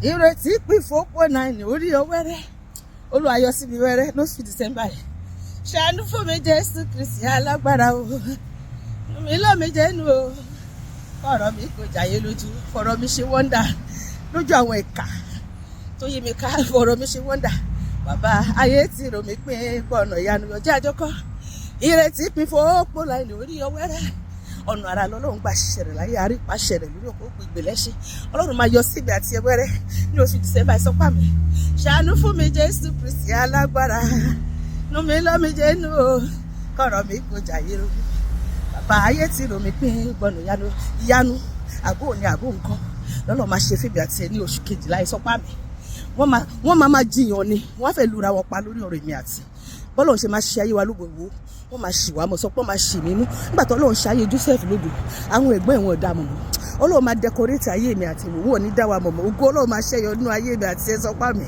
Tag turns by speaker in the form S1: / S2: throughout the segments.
S1: Ireti pín fopo Naini orí ọwẹ́rẹ́ olùwàyọ síbi wẹ́rẹ́ lóṣù December yìí. Ṣàánú fún mi Jésù Kristi alágbára o. Mi lọ́mi jẹ́nu o. Ọ̀rọ̀ mi kò jàyé lójú. Fọ̀rọ̀ mi ṣe wọ́ndà lójú àwọn ìkà tó yí mi ká. Fọ̀rọ̀ mi ṣe wọ́ndà. Bàbá ayé ti rò mí pé gbọ̀nà ìyanu ọjọ́ àjọkọ́. Ireti pín fopo Naini orí ọwẹ́rẹ́. Ọ̀nà ara lọ́lọ́run gbà ṣẹ̀rẹ̀ láyé àrípa ṣẹ̀rẹ̀ lórí òkú ìgbèlẹ́ṣẹ̀. Ọlọ́run máa yọ síbi àti ẹwẹ́rẹ́ ní oṣù December ìsọpá mi. Ṣàánú fún mi Jésù Kristi alágbára. Nu mi lọ́mi jẹ́nu o. Kọ̀rọ̀ mi kò jàyé lójú. Bàbá ayé ti rò mí pín gbọ̀nà ìyanu àbó òní àbó nǹkan. Lọ́lọ́ máa ṣe fèbí àti ẹ ní oṣù kejìlá ìsọpá mi. Wọ́n máa jiyàn ni. Wọ́n fẹ́ lura wọn pa lórí ọ̀rọ̀ èmi àti. Bọ́lọ̀ ṣe máa ṣe ayé wa lógbòwò. Wọ́n máa ṣì wá mọ̀ sọ pé wọ́n máa ṣì mí mú nígbà tó Ọlọ́run ṣayé Joseph lódò àwọn ẹ̀gbọ́n ẹ̀wọ̀n ọ̀dà mọ̀mọ́ Ọlọ́run máa dẹkọrétì ayé mi àti ìwòwò ní dáwà mọ̀mọ́ ògo Ọlọ́run máa ṣẹ́yọ nínú ayé mi àti ẹ̀sọ́pá mi.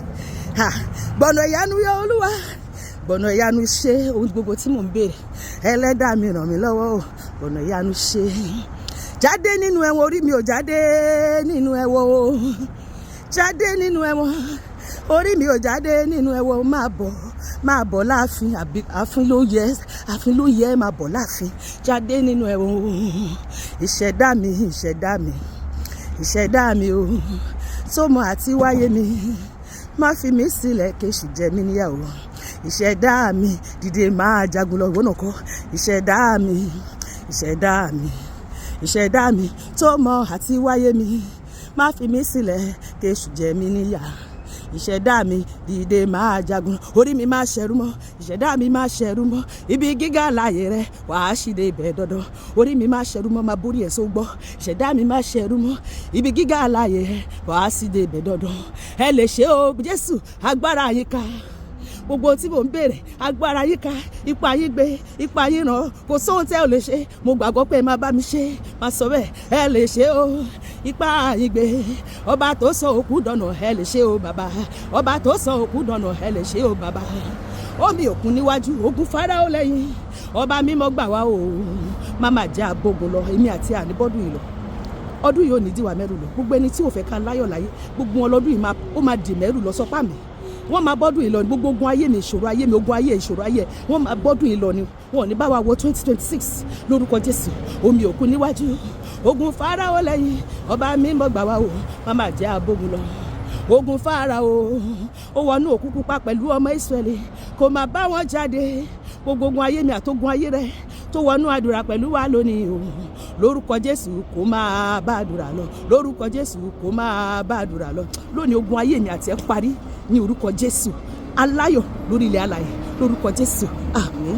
S1: Gbọ̀nà ìyanu yọ Olúwa gbọ̀nà ìyanu ṣe ohun gbogbo tí mò ń béèrè Ẹlẹ́dàá mi ràn mí lọ́wọ́ o gbọ̀nà ìyanu ṣe. Jáde nínú ẹ̀wọ̀n orí mi ò jáde nínú ẹ̀wọ̀n o jáde nínú ẹ̀wọ̀n orí mi ò jáde nínú ẹ̀wọ̀n máa bọ̀ láàfin àfin ló yẹ máa bọ̀ láàfin jáde nínú ẹ̀wọ̀n ìṣẹ̀dá mi o sọmọ àti wáyé mi má fi mí sílẹ̀ kéṣù jẹ mí níyàwó ìṣẹ̀dá mi dìde máa jagun lọ ìwọ náà kọ́ ìṣẹ̀dá mi sọmọ àti wáyé mi má fi mí sílẹ̀ kéṣù jẹ mí níyàwó ìṣẹ̀dá mi dìde máa jagun orí mi máa ṣẹ̀rù mọ́ ìṣẹ̀dá mi máa ṣẹ̀rù mọ́ ibi gíga láàyè rẹ wàá ṣìde ibẹ̀ dandan orí mi máa ṣẹ̀rù mọ́ máa borí ẹ̀ só gbọ́ ìṣẹ̀dá mi máa ṣẹ̀rù mọ́ ibi gíga láàyè rẹ wàá ṣìde ibẹ̀ dandan ẹ lè ṣe o Jésù agbára yín ká gbogbo tí mò ń béèrè agbára yín ká ipa yín gbé ipa yín ràn kò sóhun tẹ́ ò lè ṣe mo gbàgbọ́ pé máa bá mi ṣe máa sọ bẹ́ẹ̀ ẹ lè ṣe o ipa yín gbé ọba tó sọ òkú dọ̀nà ẹ lè ṣe o bàbá ọba tó sọ òkú dọ̀nà ẹ lè ṣe o bàbá omi òkun níwájú ogun Fáráò lẹ́yìn ọba mímọ́ gbà wá o máma jẹ́ àbògùn lọ èmi àti àníbọ́dún yìí lọ ọdún yìí ò ní dìwà mẹ́rù lọ gbogbo ẹni tí ò fẹ́ ká láyọ̀ láyé gbogbo wọn lọ́dún yìí ó máa dì mẹ́rù lọ sọ́pá mi wọ́n máa bọ́dún yìí lọ ní gbogbo ogun ayé mi ìṣòro ayé mi ogun ayé ìṣòro ayé wọ́n máa bọ́dún yìí lọ ni wọ́n ní bá wa wọ 2026 lórúkọ Jésù omi òkun níwájú ogun Fáráò lẹ́yìn ọba mímọ́ gbà wá o máma jẹ́ àbògùn lọ ogun Fáráò ó wọnú òkú pupa pẹ̀lú ọmọ Ísírẹ́lì kò máa bá wọn jáde gbogbo ogun ayé mi àtogun ayé rẹ tó wọnú àdúrà pẹ̀lú wa lónìí o lórúkọ Jésù kó máa bá àdúrà lọ lórúkọ Jésù kó máa bá àdúrà lọ lónìí ogun ayé mi àti ẹ parí ní orúkọ Jésù aláyọ̀ lórí ilẹ̀ alààyè lórúkọ Jésù àmín.